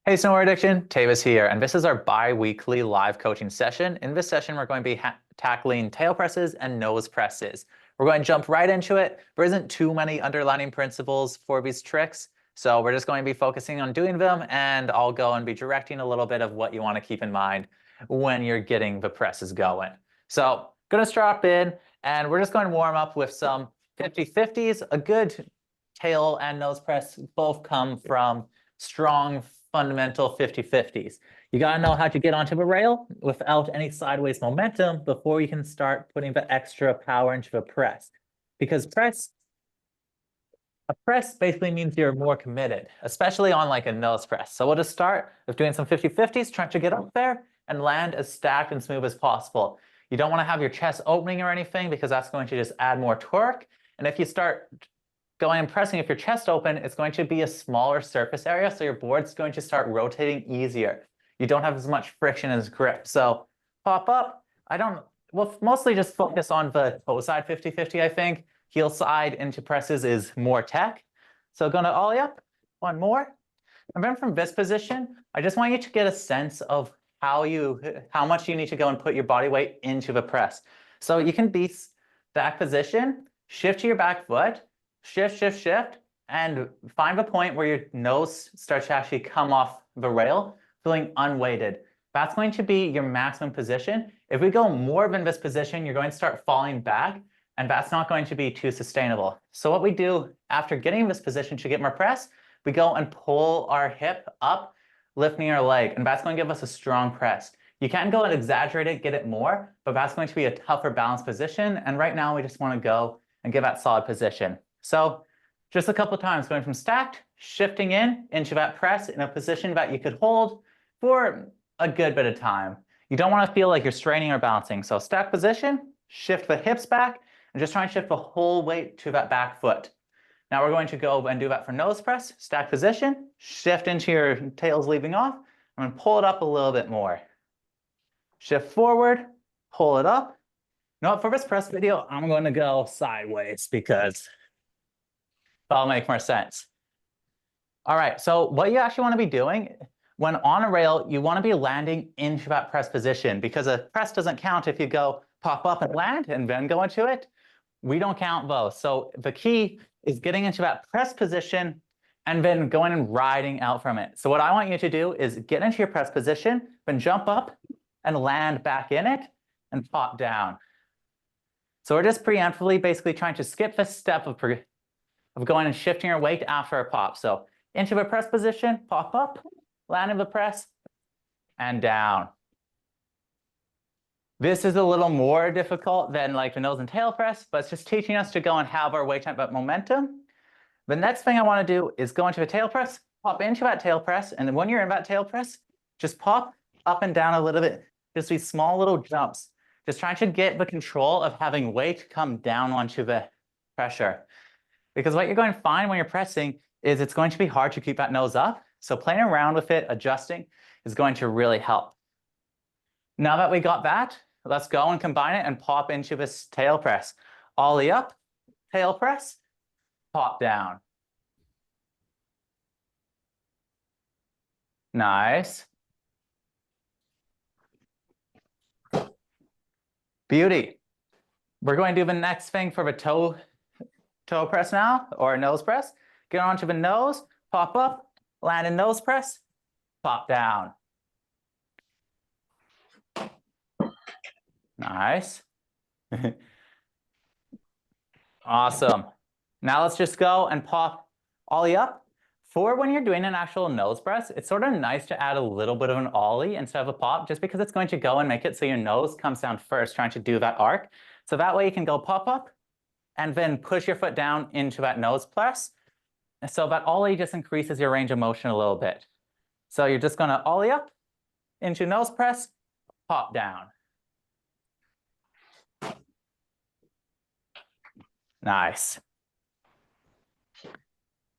Hey, Snowboard Addiction, Tavis here, and this is our bi-weekly live coaching session. In this session, we're going to be tackling tail presses and nose presses. We're going to jump right into it. There isn't too many underlining principles for these tricks, so we're just going to be focusing on doing them, and I'll go and be directing a little bit of what you want to keep in mind when you're getting the presses going. So, going to strap in, and we're just going to warm up with some 50-50s. A good tail and nose press both come from strong fundamental 50-50s. You got to know how to get onto the rail without any sideways momentum before you can start putting the extra power into the press. Because a press basically means you're more committed, especially on like a nose press. So we'll just start with doing some 50-50s, trying to get up there and land as stacked and smooth as possible. You don't want to have your chest opening or anything because that's going to just add more torque. And if you start going and pressing, if your chest open, it's going to be a smaller surface area, so your board's going to start rotating easier. You don't have as much friction as grip. So pop up. We'll mostly just focus on the toe side 50-50, I think. Heel side into presses is more tech. So going to ollie up, one more. And then from this position, I just want you to get a sense of how much you need to go and put your body weight into the press. So you can be back position, shift to your back foot, shift, and find the point where your nose starts to actually come off the rail, feeling unweighted. That's going to be your maximum position. If we go more than this position, you're going to start falling back, and that's not going to be too sustainable. So what we do after getting this position to get more press, we go and pull our hip up, lifting our leg, and that's going to give us a strong press. You can go and exaggerate it, get it more, but that's going to be a tougher balance position, and right now we just want to go and give that solid position. So just a couple of times going from stacked, shifting into that press in a position that you could hold for a good bit of time. You don't want to feel like you're straining or balancing. So stacked position, shift the hips back, and just try and shift the whole weight to that back foot. Now we're going to go and do that for nose press, stacked position, shift into your tails leaving off, and then pull it up a little bit more. Shift forward, pull it up. Now for this press video, I'm going to go sideways because that'll make more sense. All right, so what you actually want to be doing when on a rail, you want to be landing into that press position because a press doesn't count if you go pop up and land and then go into it. We don't count both. So the key is getting into that press position and then going and riding out from it. So what I want you to do is get into your press position, then jump up and land back in it and pop down. So we're just preemptively basically trying to skip the step of going and shifting our weight after a pop. So into the press position, pop up, land in the press, and down. This is a little more difficult than like the nose and tail press, but it's just teaching us to go and have our weight type of momentum. The next thing I want to do is go into a tail press, pop into that tail press, and then when you're in that tail press, just pop up and down a little bit. Just these small little jumps. Just trying to get the control of having weight come down onto the pressure. Because what you're going to find when you're pressing is it's going to be hard to keep that nose up. So playing around with it, adjusting, is going to really help. Now that we got that, let's go and combine it and pop into this tail press. Ollie up, tail press, pop down. Nice. Beauty. We're going to do the next thing for the toe press now, or nose press. Get onto the nose, pop up, land in nose press, pop down. Nice. Awesome. Now let's just go and pop ollie up. For when you're doing an actual nose press, it's sort of nice to add a little bit of an ollie instead of a pop, just because it's going to go and make it so your nose comes down first, trying to do that arc. So that way you can go pop up and then push your foot down into that nose press. So that ollie just increases your range of motion a little bit. So you're just going to ollie up into nose press, pop down. Nice.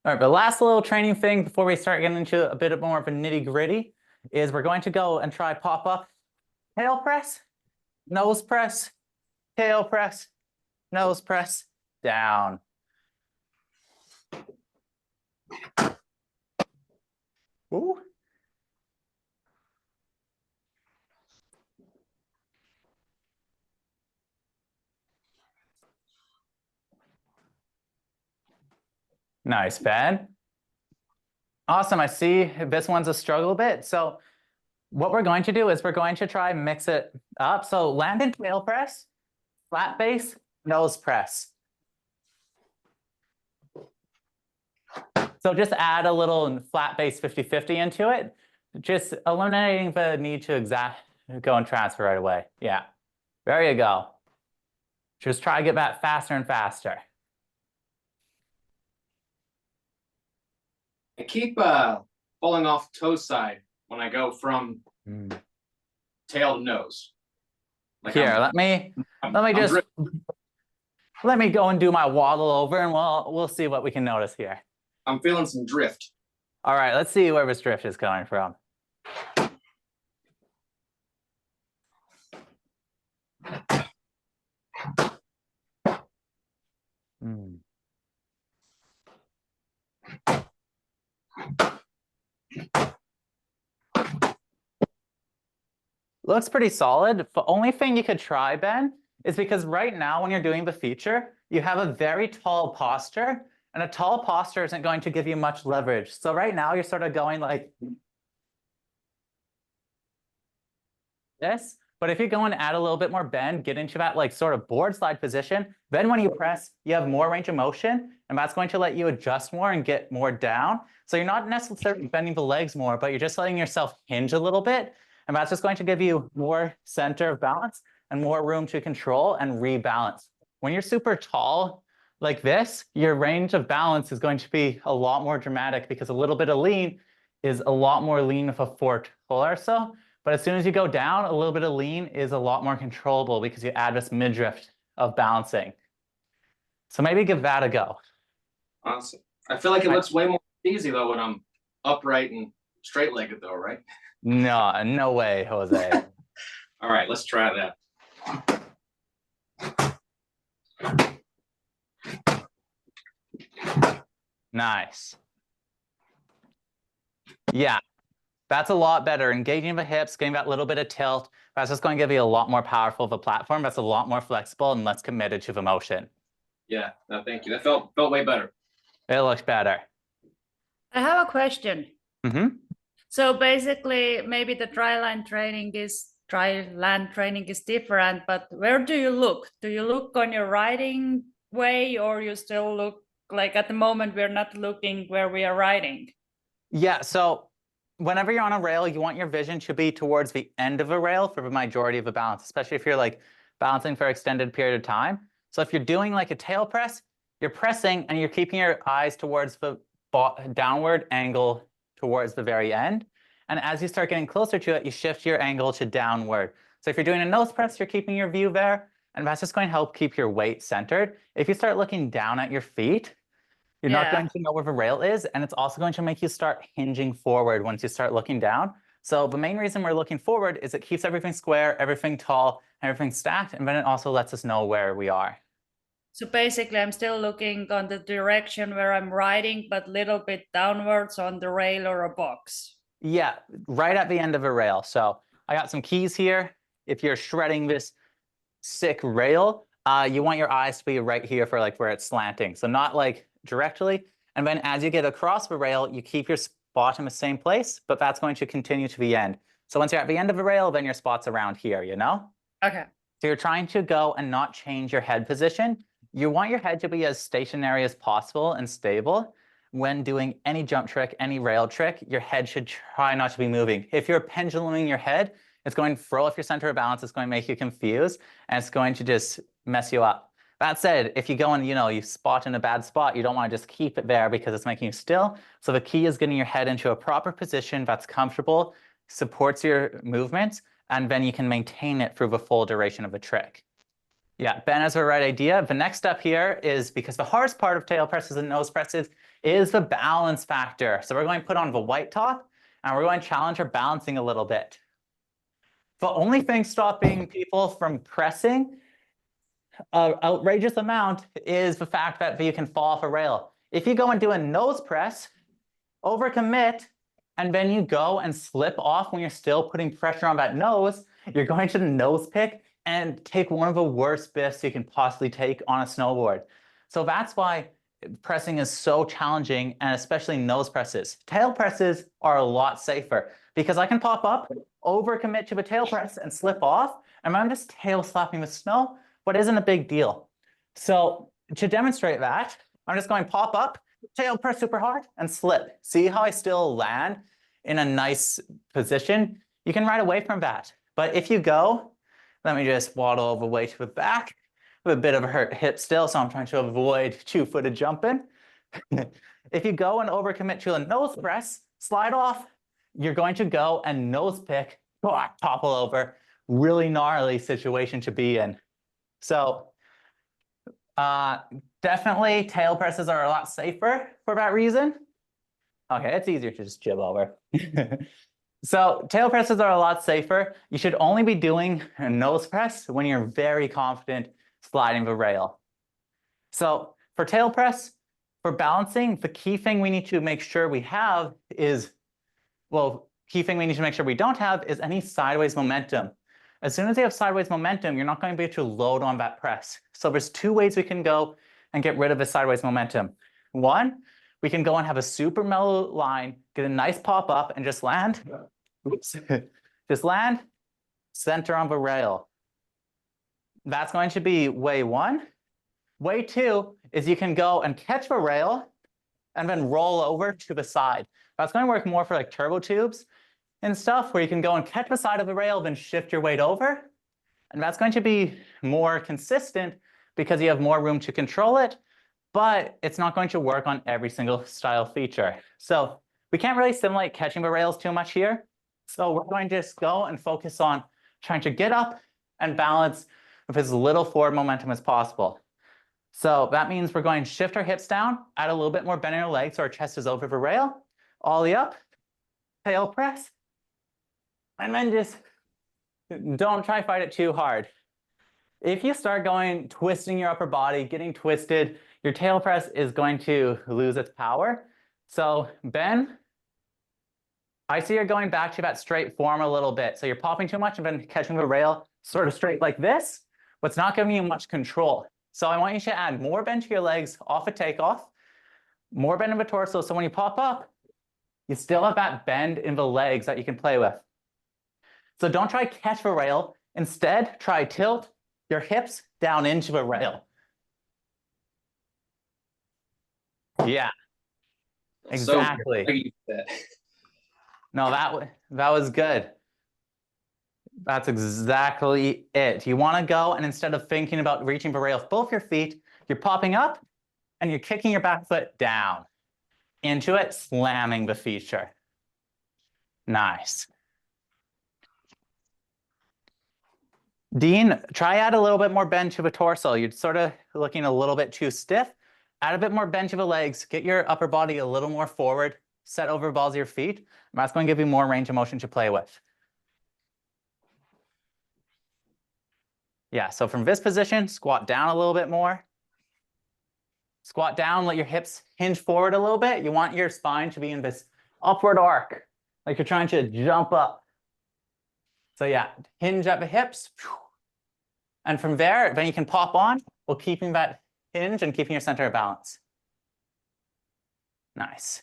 All right, the last little training thing before we start getting into a bit more of a nitty-gritty is we're going to go and try pop up, tail press, nose press, tail press, nose press, down. Ooh. Nice, Ben. Awesome. I see this one's a struggle a bit. So what we're going to do is we're going to try and mix it up. So land and tail press, flat base, nose press. So just add a little flat base 50-50 into it, just eliminating the need to go and transfer right away. Yeah, there you go. Just try to get that faster and faster. I keep falling off toe side when I go from tail to nose. Like here, let me go and do my waddle over, and we'll see what we can notice here. I'm feeling some drift. All right, let's see where this drift is coming from. Looks pretty solid. The only thing you could try, Ben, is because right now when you're doing the feature, you have a very tall posture, and a tall posture isn't going to give you much leverage. So right now you're sort of going like this. But if you go and add a little bit more bend, get into that like sort of board slide position, then when you press, you have more range of motion, and that's going to let you adjust more and get more down. So you're not necessarily bending the legs more, but you're just letting yourself hinge a little bit. And that's just going to give you more center of balance and more room to control and rebalance. When you're super tall like this, your range of balance is going to be a lot more dramatic because a little bit of lean is a lot more lean with a forked torso. But as soon as you go down, a little bit of lean is a lot more controllable because you add this midriff of balancing. So maybe give that a go. Awesome. I feel like it looks way more easy though when I'm upright and straight-legged though, right? No, no way, Jose. All right, let's try that. Nice. Yeah, that's a lot better. Engaging the hips, getting that little bit of tilt. That's just going to give you a lot more powerful of a platform. That's a lot more flexible and less committed to the motion. Yeah, no, thank you. That felt way better. It looks better. I have a question. Mm-hmm. So basically, maybe the dry land training is different, but where do you look? Do you look on your riding way, or you still look like at the moment we're not looking where we are riding? Yeah, so whenever you're on a rail, you want your vision to be towards the end of a rail for the majority of the balance, especially if you're like balancing for an extended period of time. So if you're doing like a tail press, you're pressing and you're keeping your eyes towards the downward angle towards the very end. And as you start getting closer to it, you shift your angle to downward. So if you're doing a nose press, you're keeping your view there, and that's just going to help keep your weight centered. If you start looking down at your feet, you're not going to know where the rail is, and it's also going to make you start hinging forward once you start looking down. So the main reason we're looking forward is it keeps everything square, everything tall, everything stacked, and then it also lets us know where we are. So basically, I'm still looking on the direction where I'm riding, but a little bit downwards on the rail or a box. Yeah, right at the end of a rail. So I got some keys here. If you're shredding this sick rail, you want your eyes to be right here for like where it's slanting. So not like directly. And then as you get across the rail, you keep your spot in the same place, but that's going to continue to the end. So once you're at the end of the rail, then your spot's around here, you know? Okay. So you're trying to go and not change your head position. You want your head to be as stationary as possible and stable. When doing any jump trick, any rail trick, your head should try not to be moving. If you're penduluming your head, it's going to throw off your center of balance. It's going to make you confused, and it's going to just mess you up. That said, if you go and, you spot in a bad spot, you don't want to just keep it there because it's making you still. So the key is getting your head into a proper position that's comfortable, supports your movements, and then you can maintain it through the full duration of the trick. Yeah, Ben has the right idea. The next step here is, because the hardest part of tail presses and nose presses is the balance factor. So we're going to put on the white top, and we're going to challenge our balancing a little bit. The only thing stopping people from pressing an outrageous amount is the fact that you can fall off a rail. If you go and do a nose press, overcommit, and then you go and slip off when you're still putting pressure on that nose, you're going to nose pick and take one of the worst biffs you can possibly take on a snowboard. So that's why pressing is so challenging, and especially nose presses. Tail presses are a lot safer because I can pop up, overcommit to a tail press and slip off, and I'm just tail slapping the snow, but it isn't a big deal. So to demonstrate that, I'm just going pop up, tail press super hard, and slip. See how I still land in a nice position? You can ride away from that. But if you go, let me just waddle all the way to the back. With a bit of a hurt hip still, so I'm trying to avoid two-footed jumping. If you go and overcommit to a nose press, slide off, you're going to go and nose pick, topple over. Really gnarly situation to be in. So definitely tail presses are a lot safer for that reason. Okay, it's easier to just jib over. So tail presses are a lot safer. You should only be doing a nose press when you're very confident sliding the rail. So for tail press, for balancing, the key thing we need to make sure we have is, key thing we need to make sure we don't have is any sideways momentum. As soon as you have sideways momentum, you're not going to be able to load on that press. So there's two ways we can go and get rid of the sideways momentum. One, we can go and have a super mellow line, get a nice pop up and just land. Oops. Just land, center on the rail. That's going to be way one. Way two is you can go and catch the rail and then roll over to the side. That's going to work more for like turbo tubes and stuff, where you can go and catch the side of the rail, then shift your weight over. And that's going to be more consistent because you have more room to control it, but it's not going to work on every single style feature. So we can't really simulate catching the rails too much here. So we're going to just go and focus on trying to get up and balance with as little forward momentum as possible. So that means we're going to shift our hips down, add a little bit more bend in our legs so our chest is over the rail, ollie up, tail press, and then just don't try to fight it too hard. If you start going, twisting your upper body, getting twisted, your tail press is going to lose its power. So Ben, I see you're going back to that straight form a little bit. So you're popping too much and then catching the rail sort of straight like this, but it's not giving you much control. So I want you to add more bend to your legs off a takeoff, more bend in the torso. So when you pop up, you still have that bend in the legs that you can play with. So don't try to catch the rail. Instead, try tilt your hips down into the rail. Yeah, exactly. No, that was good. That's exactly it. You want to go, and instead of thinking about reaching the rail with both your feet, you're popping up and you're kicking your back foot down into it, slamming the feature. Nice. Dean, try add a little bit more bend to the torso. You're sort of looking a little bit too stiff. Add a bit more bend to the legs. Get your upper body a little more forward. Set over the balls of your feet. That's going to give you more range of motion to play with. Yeah, so from this position, squat down a little bit more. Squat down, let your hips hinge forward a little bit. You want your spine to be in this upward arc, like you're trying to jump up. So yeah, hinge at the hips. And from there, then you can pop on while keeping that hinge and keeping your center of balance. Nice.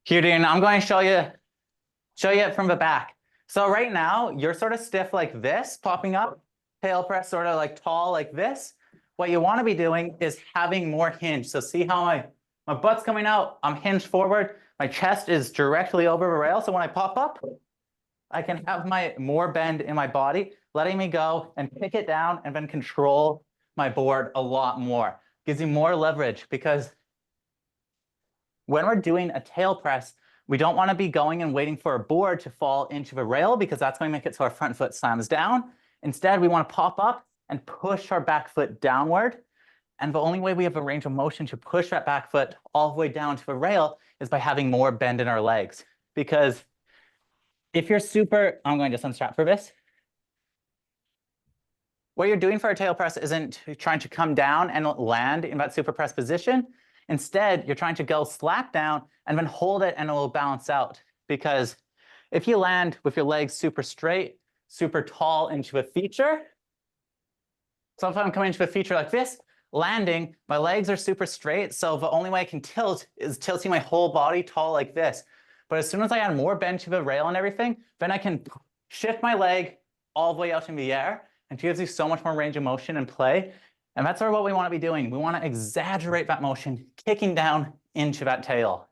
Here, Dean, I'm going to show you it from the back. So right now, you're sort of stiff like this, popping up, tail press sort of like tall like this. What you want to be doing is having more hinge. So see how my butt's coming out, I'm hinged forward, my chest is directly over the rail. So when I pop up, I can have more bend in my body, letting me go and pick it down and then control my board a lot more. Gives you more leverage, because when we're doing a tail press, we don't want to be going and waiting for a board to fall into the rail, because that's going to make it so our front foot slams down. Instead, we want to pop up and push our back foot downward. And the only way we have a range of motion to push that back foot all the way down to the rail is by having more bend in our legs. Because if you're I'm going to just unstrap for this. What you're doing for a tail press isn't trying to come down and land in that super press position. Instead, you're trying to go slack down and then hold it and it will balance out. Because if you land with your legs super straight, super tall into a feature. So if I'm coming into a feature like this, landing, my legs are super straight. So the only way I can tilt is tilting my whole body tall like this. But as soon as I add more bend to the rail and everything, then I can shift my leg all the way out in the air, and it gives you so much more range of motion and play. And that's sort of what we want to be doing. We want to exaggerate that motion, kicking down into that tail.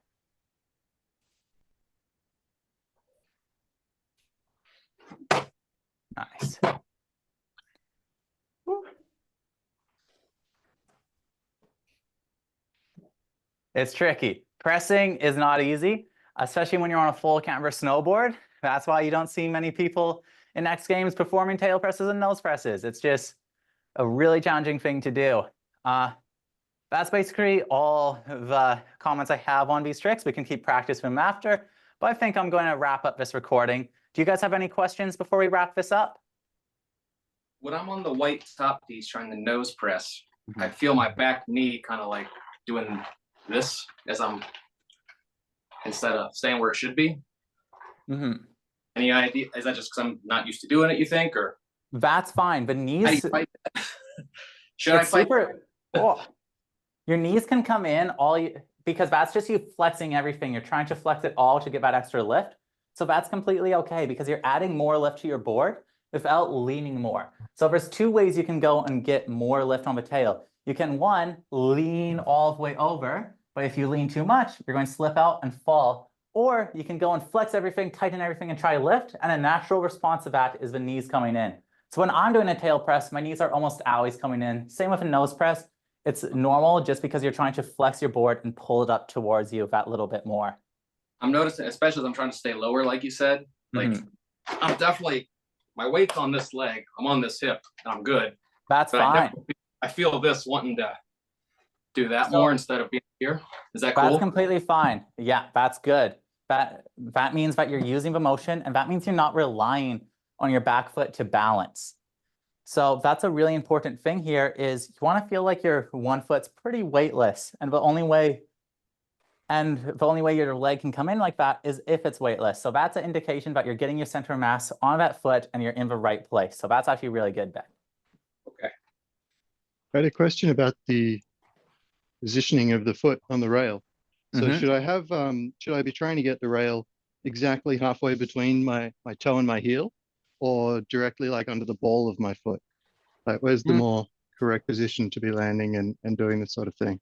Nice. Woo. It's tricky. Pressing is not easy, especially when you're on a full camber snowboard. That's why you don't see many people in X Games performing tail presses and nose presses. It's just a really challenging thing to do. That's basically all the comments I have on these tricks. We can keep practicing them after, but I think I'm going to wrap up this recording. Do you guys have any questions before we wrap this up? When I'm on the white top piece trying to nose press, I feel my back knee kind of like doing this as I'm, instead of staying where it should be. Any idea? Is that just because I'm not used to doing it, you think, or? That's fine. The How do knees. you fight that? Should I fight? Oh. Your knees can come in because that's just you flexing everything. You're trying to flex it all to get that extra lift. So that's completely okay because you're adding more lift to your board without leaning more. So there's two ways you can go and get more lift on the tail. You can, one, lean all the way over, but if you lean too much, you're going to slip out and fall. Or you can go and flex everything, tighten everything, and try lift. And a natural response to that is the knees coming in. So when I'm doing a tail press, my knees are almost always coming in. Same with a nose press. It's normal just because you're trying to flex your board and pull it up towards you that little bit more. I'm noticing, especially as I'm trying to stay lower, like you said, like I'm definitely, my weight's on this leg, I'm on this hip, and I'm good. That's But fine. I feel this wanting to do that more instead of being here. Is that cool? That's completely fine. Yeah, that's good. That means that you're using the motion, and that means you're not relying on your back foot to balance. So that's a really important thing here is you want to feel like your one foot's pretty weightless. And the only way your leg can come in like that is if it's weightless. So that's an indication that you're getting your center of mass on that foot and you're in the right place. So that's actually really good, Ben. Okay. I had a question about the positioning of the foot on the rail. So should I be trying to get the rail exactly halfway between my toe and my heel, or directly like under the ball of my foot? Like where's the more correct position to be landing and doing this sort of thing?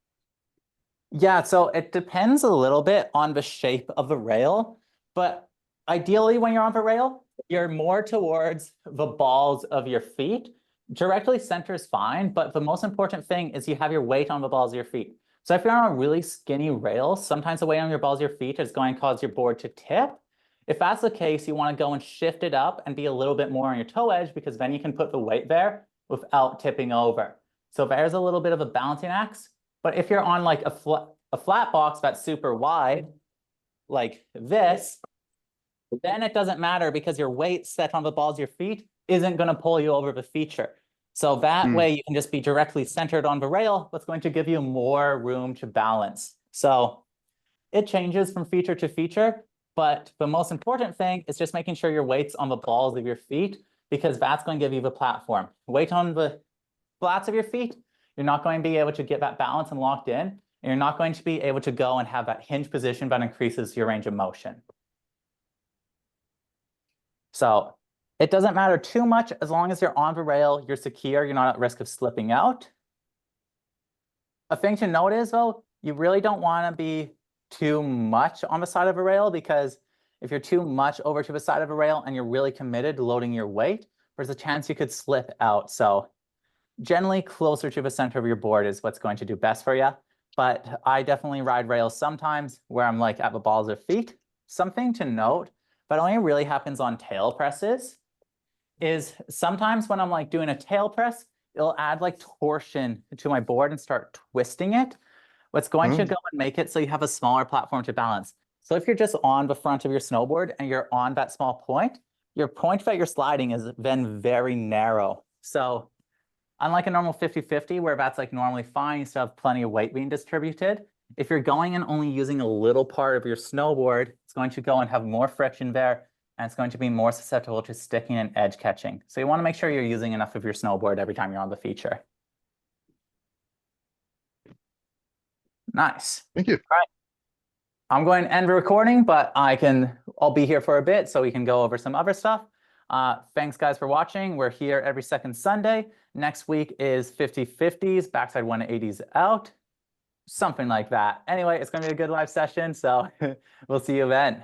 Yeah, so it depends a little bit on the shape of the rail, but ideally when you're on the rail, you're more towards the balls of your feet. Directly center is fine, but the most important thing is you have your weight on the balls of your feet. So if you're on a really skinny rail, sometimes the weight on your balls of your feet is going to cause your board to tip. If that's the case, you want to go and shift it up and be a little bit more on your toe edge because then you can put the weight there without tipping over. So there's a little bit of a balancing act. But if you're on like a flat box that's super wide, like this, then it doesn't matter because your weight set on the balls of your feet isn't going to pull you over the feature. So that way you can just be directly centered on the rail. That's going to give you more room to balance. So it changes from feature to feature. But the most important thing is just making sure your weight's on the balls of your feet because that's going to give you the platform. Weight on the flats of your feet, you're not going to be able to get that balance and locked in. And you're not going to be able to go and have that hinge position that increases your range of motion. So it doesn't matter too much as long as you're on the rail, you're secure, you're not at risk of slipping out. A thing to note is though, you really don't want to be too much on the side of a rail because if you're too much over to the side of a rail and you're really committed to loading your weight, there's a chance you could slip out. So generally closer to the center of your board is what's going to do best for you. But I definitely ride rails sometimes where I'm like at the balls of feet. Something to note, but only really happens on tail presses, is sometimes when I'm like doing a tail press, it'll add like torsion to my board and start twisting it. What's going to go and make it so you have a smaller platform to balance. So if you're just on the front of your snowboard and you're on that small point, your point that you're sliding is then very narrow. So unlike a normal 50-50 where that's like normally fine, you still have plenty of weight being distributed. If you're going and only using a little part of your snowboard, it's going to go and have more friction there and it's going to be more susceptible to sticking and edge catching. So you want to make sure you're using enough of your snowboard every time you're on the feature. Nice. Thank you. I'm going to end the recording, but I'll be here for a bit so we can go over some other stuff. Thanks guys for watching. We're here every second Sunday. Next week is 50/50s, backside 180s out, something like that. Anyway, it's going to be a good live session, so we'll see you then.